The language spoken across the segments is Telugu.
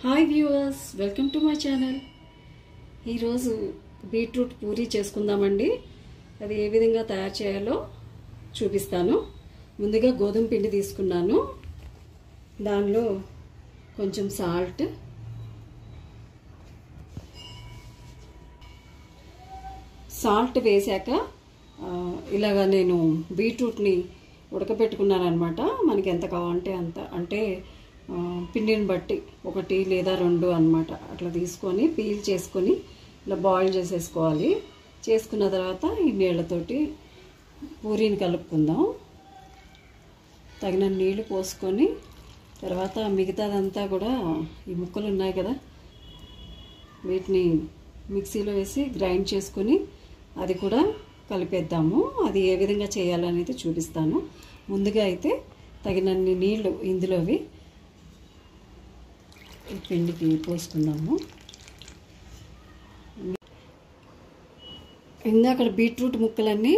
Hi viewers, welcome to my channel. ఈరోజు బీట్రూట్ పూరీ చేసుకుందామండి. అది ఏ విధంగా తయారు చేయాలో చూపిస్తాను. ముందుగా గోధుమ పిండి తీసుకున్నాను. దానిలో కొంచెం సాల్ట్ వేసాక ఇలాగా నేను బీట్రూట్ని ఉడకబెట్టుకున్నాను అనమాట. మనకి ఎంత కావాలంటే అంత, అంటే పిండిని బట్టి 1 లేదా 2 అన్నమాట. అట్లా తీసుకొని పీల్ చేసుకొని ఇలా బాయిల్ చేసేసుకోవాలి. చేసుకున్న తర్వాత ఈ నీళ్ళతోటి పూరీని కలుపుకుందాం. తగిన నీళ్ళు పోసుకొని తర్వాత మిగతాదంతా కూడా ఈ ముక్కలు ఉన్నాయి కదా, వీటిని మిక్సీలో వేసి గ్రైండ్ చేసుకొని అది కూడా కలిపేద్దాము. అది ఏ విధంగా చేయాలనేది చూపిస్తాను. ముందుగా అయితే తగినన్ని నీళ్ళు ఇందులోవి ఈ పిండికి పోసుకుందాము. ఇందాక బీట్రూట్ ముక్కలన్నీ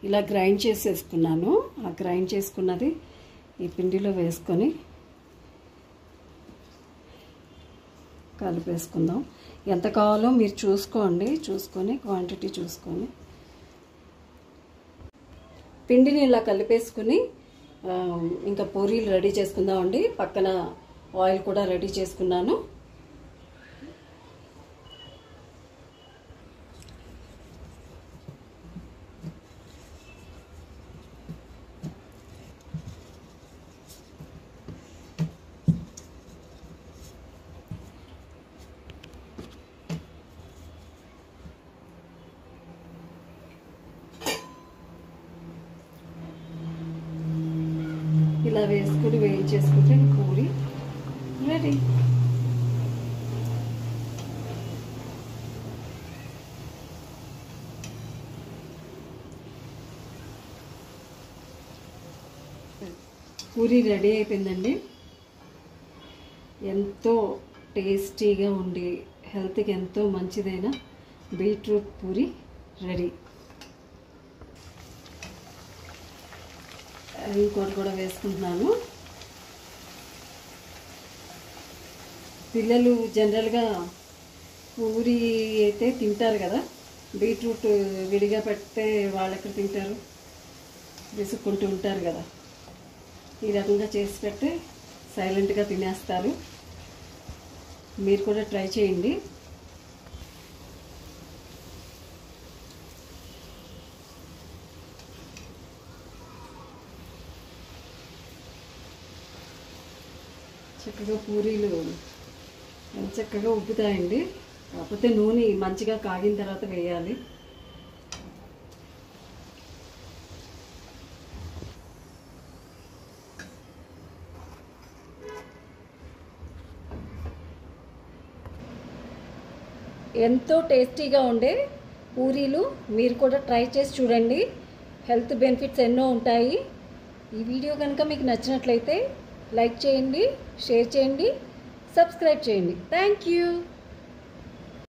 ఇలా గ్రైండ్ చేసేసుకున్నాను. ఆ గ్రైండ్ చేసుకున్నది ఈ పిండిలో వేసుకొని కలిపేసుకుందాం. ఎంత కావాలో మీరు చూసుకొని క్వాంటిటీ చూసుకొని పిండిని ఇలా కలిపేసుకుని ఇంకా పూరీలు రెడీ చేసుకుందామండి. పక్కన ఆయిల్ కూడా రెడీ చేసుకున్నాను. ఇలా వేసుకుని వేయించేసుకుంటే పూరి రెడీ. పూరి రెడీ అయిపోయిందండి. ఎంతో టేస్టీగా ఉండి హెల్త్కి ఎంతో మంచిదైన బీట్రూట్ పూరి రెడీ. ఇంకోటి కూడా వేసుకుంటున్నాను. పిల్లలు జనరల్గా పూరి అయితే తింటారు కదా, బీట్రూట్ విడిగా పెడితే వాళ్ళు ఎక్కడ తింటారు, విసుక్కుంటూ ఉంటారు కదా. ఈ రకంగా చేసి పెడితే సైలెంట్గా తినేస్తారు. మీరు కూడా ట్రై చేయండి. చక్కగా పూరీలు చక్కగా ఉబ్బుతాయండి. కాకపోతే నూనె మంచిగా కాగిన తర్వాత వేయాలి. ఎంతో టేస్టీగా ఉండే పూరీలు మీరు కూడా ట్రై చేసి చూడండి. హెల్త్ బెనిఫిట్స్ ఎన్నో ఉంటాయి. ఈ వీడియో కనుక మీకు నచ్చినట్లయితే లైక్ చేయండి, షేర్ చేయండి, సబ్స్క్రైబ్ చేయండి. Thank you.